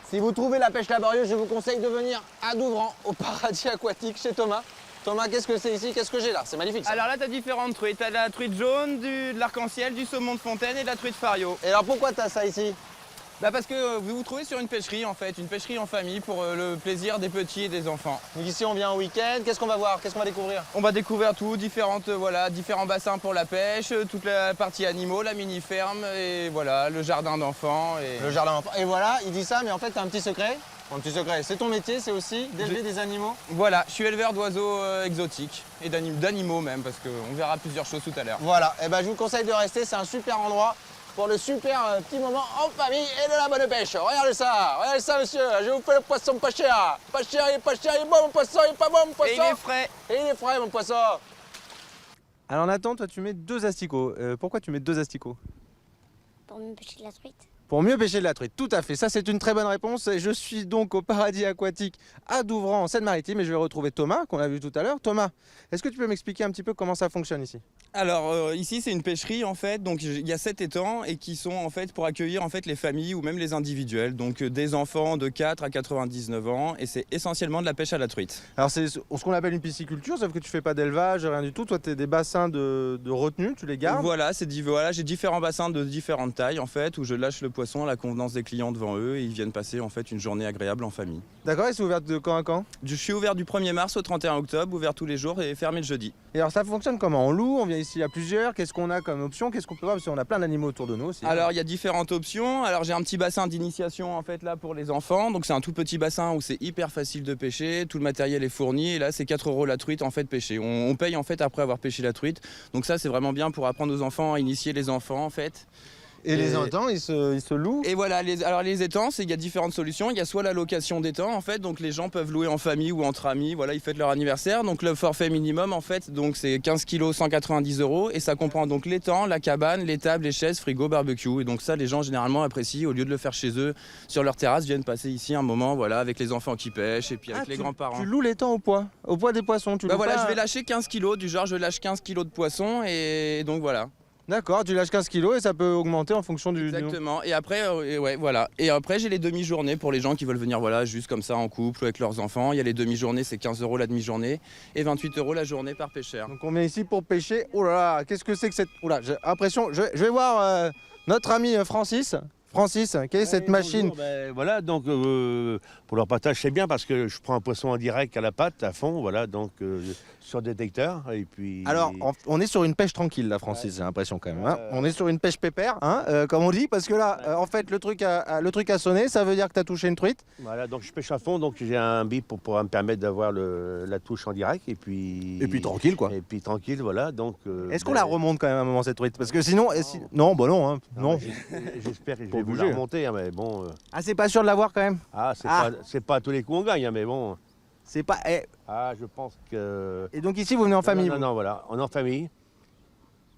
Si vous trouvez la pêche laborieuse, je vous conseille de venir à Douvran, au paradis aquatique chez Thomas. Thomas, qu'est-ce que c'est ici? Qu'est-ce que j'ai là? C'est magnifique ça. Alors là, tu as différentes truites. Tu as la truite jaune, de l'arc-en-ciel, du saumon de fontaine et de la truite fario. Et alors pourquoi tu as ça ici? Bah parce que vous vous trouvez sur une pêcherie en fait, une pêcherie en famille pour le plaisir des petits et des enfants. Donc ici on vient au week-end, qu'est-ce qu'on va voir? Qu'est-ce qu'on va découvrir? On va découvrir tout, différents bassins pour la pêche, toute la partie animaux, la mini-ferme et voilà, le jardin d'enfants. Le jardin d'enfants. Et voilà, il dit ça, mais en fait tu as un petit secret. Un petit secret, c'est ton métier, c'est aussi d'élever des animaux? Voilà, je suis éleveur d'oiseaux exotiques et d'animaux même, parce qu'on verra plusieurs choses tout à l'heure. Voilà, et ben je vous conseille de rester, c'est un super endroit pour le super petit moment en famille et de la bonne pêche. Regardez ça monsieur, je vous fais le poisson pas cher. Pas cher, il est bon mon poisson, il est pas bon mon poisson. Et il est frais. Et il est frais mon poisson. Alors Nathan, toi tu mets 2 asticots. Pourquoi tu mets 2 asticots? Pour me pêcher de la truite. Pour mieux pêcher de la truite, tout à fait. Ça, c'est une très bonne réponse. Je suis donc au paradis aquatique à Douvran, en Seine-Maritime, et je vais retrouver Thomas, qu'on a vu tout à l'heure. Thomas, est-ce que tu peux m'expliquer un petit peu comment ça fonctionne ici? Alors ici c'est une pêcherie en fait, donc il y a 7 étangs et qui sont en fait pour accueillir en fait les familles ou même les individuels, donc des enfants de 4 à 99 ans et c'est essentiellement de la pêche à la truite. Alors c'est ce qu'on appelle une pisciculture, sauf que tu fais pas d'élevage, rien du tout. Toi, tu as des bassins de retenue, tu les gardes? Voilà, j'ai différents bassins de différentes tailles en fait où je lâche le poisson à la convenance des clients devant eux et ils viennent passer en fait une journée agréable en famille. D'accord, et c'est ouvert de quand à quand? Je suis ouvert du 1er mars au 31 octobre, ouvert tous les jours et fermé le jeudi. Et alors ça fonctionne comment? On loue, on vient ici à plusieurs, qu'est-ce qu'on a comme option? Qu'est-ce qu'on peut voir? Parce qu'on a plein d'animaux autour de nous aussi. Alors il y a différentes options. Alors j'ai un petit bassin d'initiation en fait là pour les enfants. Donc c'est un tout petit bassin où c'est hyper facile de pêcher. Tout le matériel est fourni et là c'est 4 € la truite en fait pêchée. On paye en fait après avoir pêché la truite. Donc ça c'est vraiment bien pour apprendre aux enfants, à initier les enfants en fait. Et les étangs, ils se louent? Et voilà, les étangs, il y a différentes solutions. Il y a soit la location d'étangs, en fait, donc les gens peuvent louer en famille ou entre amis, voilà, ils fêtent leur anniversaire. Donc le forfait minimum, en fait, donc c'est 15 kg, 190 €. Et ça comprend donc l'étang, la cabane, les tables, les chaises, frigo, barbecue. Et donc ça, les gens généralement apprécient. Au lieu de le faire chez eux, sur leur terrasse, viennent passer ici un moment, voilà, avec les enfants qui pêchent et puis avec les grands-parents. Tu loues l'étang au poids des poissons? Tu Bah loues voilà, pas... je vais lâcher 15 kg, du genre je lâche 15 kg de poisson et donc voilà. D'accord, tu lâches 15 kilos et ça peut augmenter en fonction du... Exactement. Et après, ouais, voilà. Et après, j'ai les demi-journées pour les gens qui veulent venir, voilà, juste comme ça en couple ou avec leurs enfants. Il y a les demi-journées, c'est 15 € la demi-journée et 28 € la journée par pêcheur. Donc on vient ici pour pêcher. Oh là là, qu'est-ce que c'est que cette... Oh là, j'ai l'impression... Je vais voir notre ami Francis. Francis, quelle est cette machine? Bonjour, ben, voilà, donc pour leur partage, c'est bien parce que je prends un poisson en direct à la patte, à fond, voilà, donc sur détecteur. Et puis... Alors, on est sur une pêche tranquille là, Francis, j'ai l'impression quand même. Hein. On est sur une pêche pépère, hein, comme on dit, parce que là, en fait, le truc a sonné, ça veut dire que tu as touché une truite. Voilà, donc je pêche à fond, donc j'ai un bip pour pouvoir me permettre d'avoir la touche en direct. Et puis tranquille, quoi. Et puis tranquille, voilà. Donc. Est-ce qu'on la remonte quand même à un moment cette truite? Parce que sinon, non, bah non, hein, non. J'espère que je vais vous bouger. la remonter, hein, mais bon. Ah, c'est pas sûr de l'avoir quand même? Ah, c'est pas à tous les coups on gagne, hein, mais bon. C'est pas. Ah, je pense que. Et donc ici, vous venez en famille? Non, voilà, on est en famille.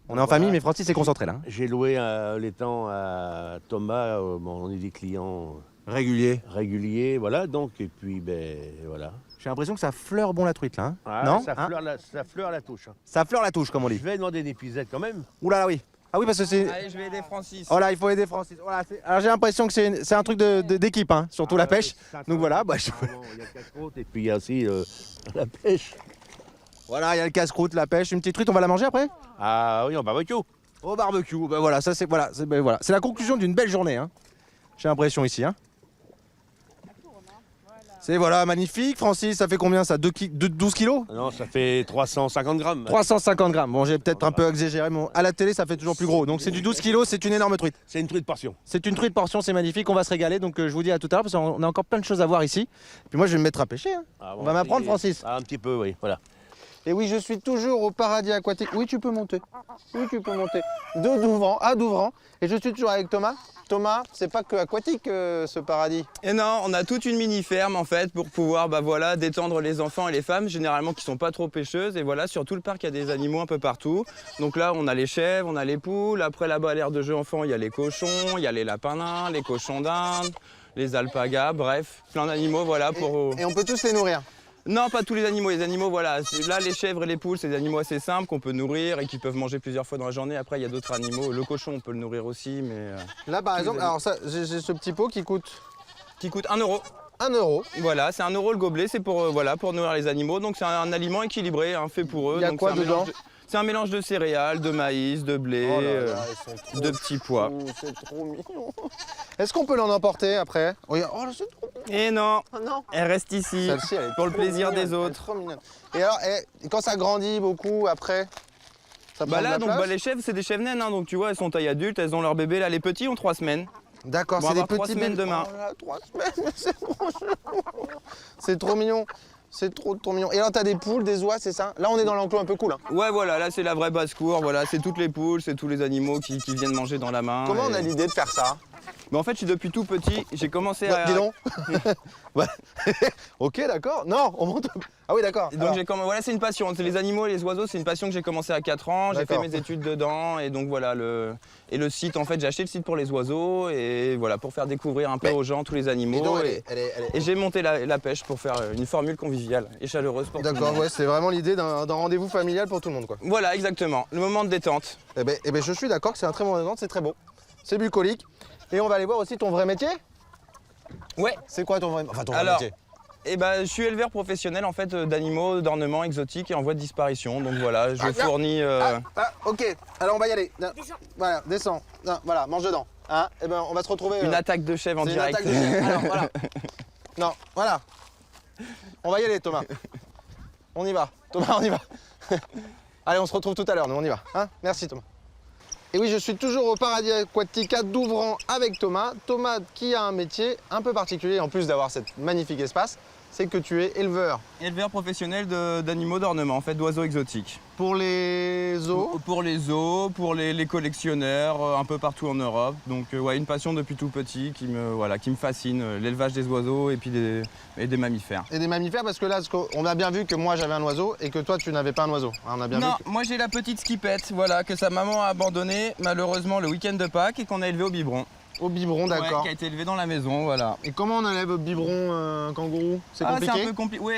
On est en famille, mais Francis est concentré là. Hein. J'ai loué l'étang à Thomas, on est des clients réguliers, voilà, donc, et puis, ben, voilà. J'ai l'impression que ça fleure bon la truite là. Hein. Ah, non? Ça fleure la touche. Hein. Ça fleure la touche, comme on dit. Je vais demander une épuisette quand même. Ouh là là, oui. Ah oui, parce que c'est... Allez, je vais aider Francis. Oh là, il faut aider Francis. Voilà, alors j'ai l'impression que c'est un truc d'équipe, hein, surtout la pêche. Donc voilà, bah, il y a le casse-croûte et puis il y a aussi la pêche. Voilà, il y a le casse-croûte, la pêche, une petite truite, on va la manger après? Ah oui, en barbecue. Au barbecue, bah voilà, ça c'est voilà, c'est la conclusion d'une belle journée. Hein. J'ai l'impression ici. Hein. C'est voilà, magnifique. Francis, ça fait combien ça? 12 kilos? Non, ça fait 350 grammes. 350 grammes. Bon, j'ai peut-être un peu exagéré, mais à la télé, ça fait toujours plus gros. Donc c'est du 12 kilos, c'est une énorme truite. C'est une truite portion. C'est une truite portion, c'est magnifique. On va se régaler. Donc je vous dis à tout à l'heure parce qu'on a encore plein de choses à voir ici. Puis moi, je vais me mettre à pêcher. Hein. Ah, bon, on va m'apprendre, Francis. Ah, un petit peu, oui, voilà. Et oui, je suis toujours au paradis aquatique. Oui, tu peux monter. Oui, tu peux monter. De Douvran à Douvran. Et je suis toujours avec Thomas. Thomas, c'est pas que aquatique ce paradis. Et non, on a toute une mini-ferme en fait pour pouvoir voilà, détendre les enfants et les femmes, généralement qui sont pas trop pêcheuses. Et voilà, sur tout le parc, il y a des animaux un peu partout. Donc là, on a les chèvres, on a les poules. Après, là-bas, à l'aire de jeu enfant, il y a les cochons, il y a les lapins nains, les cochons d'Inde, les alpagas, bref, plein d'animaux, voilà. Et on peut tous les nourrir? Non, pas tous les animaux, voilà. Là, les chèvres et les poules, c'est des animaux assez simples qu'on peut nourrir et qui peuvent manger plusieurs fois dans la journée. Après, il y a d'autres animaux. Le cochon, on peut le nourrir aussi, mais... Là, par exemple, alors ça, j'ai ce petit pot qui coûte qui coûte 1 euro. 1 euro. Voilà, c'est 1 euro le gobelet, c'est pour, voilà, pour nourrir les animaux. Donc c'est un aliment équilibré, hein, fait pour eux. Il y a Donc, quoi c'est un dedans? C'est un mélange de céréales, de maïs, de blé, Oh là là, ils sont trop de petits pois. chou, c'est trop mignon. Est-ce qu'on peut l'en emporter après? Regarde, oh, c'est trop mignon. Et non, Oh non. elle reste ici, Celle-ci, elle est pour le trop plaisir mignonne, des elle est autres. trop mignonne. Et alors, quand ça grandit beaucoup après, ça prend Bah de la là, donc, place? les chèvres, c'est des chèvres naines, hein, donc tu vois, elles sont taille adulte, elles ont leur bébé. Là, les petits ont 3 semaines. D'accord, Bon, c'est des avoir 3 petits semaines bébés. demain. Oh là, 3 semaines, c'est trop chou. C'est trop mignon. C'est trop mignon. Et alors, t'as des poules, des oies, c'est ça? Là, on est dans l'enclos un peu cool. Hein. Ouais, voilà, là, c'est la vraie basse-cour. Voilà, c'est toutes les poules, c'est tous les animaux qui viennent manger dans la main. Comment on a et- l'idée de faire ça? Mais en fait, je suis depuis tout petit, j'ai commencé à... Dis donc. Ouais. Ok, d'accord. Non, on monte. Ah oui, d'accord. Et donc voilà, c'est une passion. C'est les animaux et les oiseaux, c'est une passion que j'ai commencé à 4 ans. J'ai fait D'accord. mes études dedans et donc voilà et le site en fait, j'ai acheté le site pour les oiseaux et voilà pour faire découvrir un peu Mais- aux gens tous les animaux. Dis donc, Et j'ai monté la pêche pour faire une formule conviviale et chaleureuse pour tout le D'accord, monde. ouais, c'est vraiment l'idée d'un rendez-vous familial pour tout le monde, quoi. Voilà, exactement. Le moment de détente. Eh ben, je suis d'accord que c'est un très bon exemple, c'est très beau. C'est bucolique. Et on va aller voir aussi ton vrai métier. Ouais. C'est quoi ton vrai, ton vrai Alors, métier? je suis éleveur professionnel en fait d'animaux d'ornements exotiques et en voie de disparition. Donc voilà, je fournis. Ok, alors on va y aller. Voilà, descends. Non, voilà, mange dedans. Hein, eh ben, on va se retrouver. Une attaque de chèvre en c'est une direct. attaque de chien. Alors, voilà. Non, voilà. On va y aller, Thomas. On y va. Thomas, on y va. Allez, on se retrouve tout à l'heure, nous, on y va. Hein, merci, Thomas. Et oui, je suis toujours au Paradis Aquatica d'Ouvran avec Thomas. Thomas qui a un métier un peu particulier, en plus d'avoir cet magnifique espace, c'est que tu es éleveur. Éleveur professionnel d'animaux d'ornement, en fait, d'oiseaux exotiques. Pour les zoos. Pour les zoos, pour les collectionneurs, un peu partout en Europe. Donc ouais, une passion depuis tout petit qui me fascine, l'élevage des oiseaux et puis des mammifères. Et des mammifères, parce que là, on a bien vu que moi j'avais un oiseau et que toi tu n'avais pas un oiseau. Hein, on a bien Non, vu. moi j'ai la petite skipette, voilà, que sa maman a abandonnée malheureusement le week-end de Pâques et qu'on a élevé au biberon. Au biberon, d'accord. Ouais, qui a été élevé dans la maison, voilà. Et comment on enlève au biberon un kangourou? C'est compliqué?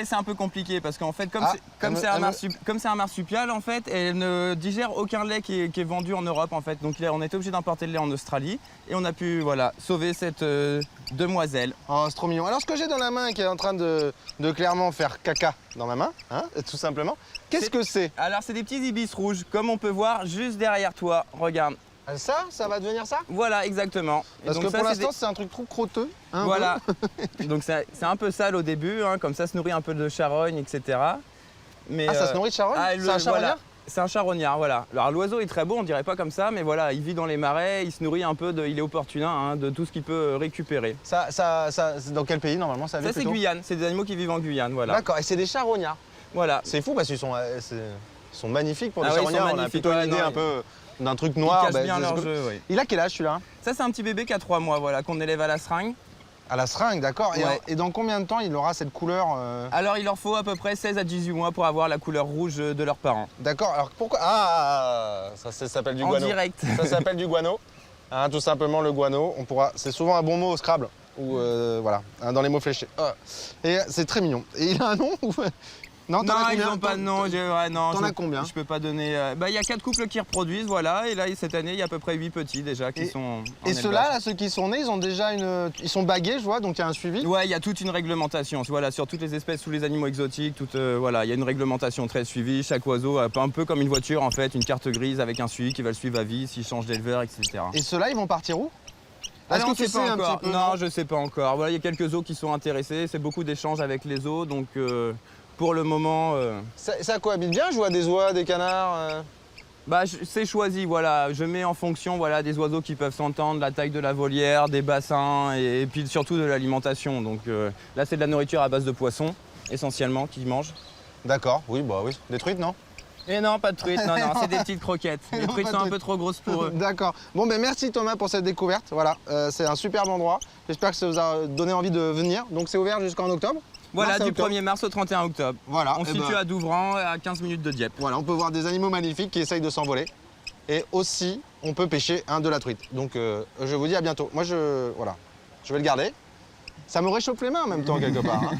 C'est un peu compliqué parce qu'en fait, Ah, comme c'est un marsupial, en fait, elle ne digère aucun lait qui est vendu en Europe, en fait. Donc on était obligé d'importer le lait en Australie et on a pu, voilà, sauver cette demoiselle. Oh, c'est trop mignon. Alors, ce que j'ai dans la main qui est en train de clairement faire caca dans ma main, hein, tout simplement, qu'est-ce que c'est? Alors, c'est des petits ibis rouges, comme on peut voir juste derrière toi. Regarde. Ça va devenir ça? Voilà, exactement. Et Parce donc que ça, pour c'est l'instant, c'est un truc trop crotteux. Hein, un Voilà. Donc c'est un peu sale au début, hein, comme ça se nourrit un peu de charogne, etc. Mais, peu. Ah, ça se nourrit de charogne? C'est un charognard? voilà. C'est un charognard, voilà. Alors l'oiseau est très beau, on dirait pas comme ça, mais voilà, il vit dans les marais, il se nourrit un peu, il est opportunin, hein, de tout ce qu'il peut récupérer. Ça, c'est dans quel pays normalement ça vit Ça c'est plutôt? Guyane, c'est des animaux qui vivent en Guyane, voilà. D'accord, et c'est des charognards. Voilà. C'est fou parce qu'ils sont, sont magnifiques pour des Ah ouais, ils sont charognards. On a magnifiques, plutôt ouais, l'idée non, un peu d'un truc Ils noir. cachent bien leur jeu, oui. Il a quel âge celui-là? Ça c'est un petit bébé qui a 3 mois, voilà, qu'on élève à la seringue. À la seringue, d'accord. Ouais. Et dans combien de temps il aura cette couleur Alors il leur faut à peu près 16 à 18 mois pour avoir la couleur rouge de leurs parents. D'accord, alors pourquoi? Ah, ça s'appelle du En guano. direct. Ça s'appelle du guano. Hein, tout simplement le guano. C'est souvent un bon mot au Scrabble. Ou voilà, hein, dans les mots fléchés. Ah. Et c'est très mignon. Et il a un nom ou... Non, Non, t'en as ils combien? n'ont pas de nom. Non, T'en as combien? Je peux pas donner. Il y a 4 couples qui reproduisent, voilà. Et là, cette année, il y a à peu près 8 petits déjà qui sont en Et élevage. ceux-là, là, ceux qui sont nés, ils ont déjà ils sont bagués, je vois, donc il y a un suivi. Ouais, il y a toute une réglementation. Voilà, sur toutes les espèces, tous les animaux exotiques, voilà, il y a une réglementation très suivie. Chaque oiseau a un peu comme une voiture en fait, une carte grise avec un suivi qui va le suivre à vie s'il change d'éleveur, etc. Et ceux-là, ils vont partir où? Ah Est-ce non, que tu je sais pas sais un encore. petit peu? Non, je sais pas encore. Voilà, il y a quelques zoos qui sont intéressés. C'est beaucoup d'échanges avec les zoos, donc pour le moment. Ça cohabite bien, je vois des oies, des canards. C'est choisi, voilà. Je mets en fonction voilà, des oiseaux qui peuvent s'entendre, la taille de la volière, des bassins et puis surtout de l'alimentation. Donc là, c'est de la nourriture à base de poissons, essentiellement, qu'ils mangent. D'accord, oui, bah oui. Des truites, non? Et non, pas de truites, non, c'est des petites croquettes. Les Non, truites pas de sont un truites. peu trop grosses pour eux. D'accord. Bon, ben merci Thomas pour cette découverte. Voilà, c'est un superbe endroit. J'espère que ça vous a donné envie de venir. Donc c'est ouvert jusqu'en octobre? Voilà, Mars à du octobre. 1er mars au 31 octobre. Voilà. On se eh situe ben, à Douvran, à 15 minutes de Dieppe. Voilà, on peut voir des animaux magnifiques qui essayent de s'envoler. Et aussi, on peut pêcher de la truite. Donc je vous dis à bientôt. Moi, voilà, je vais le garder. Ça me réchauffe les mains en même temps, quelque part. Hein.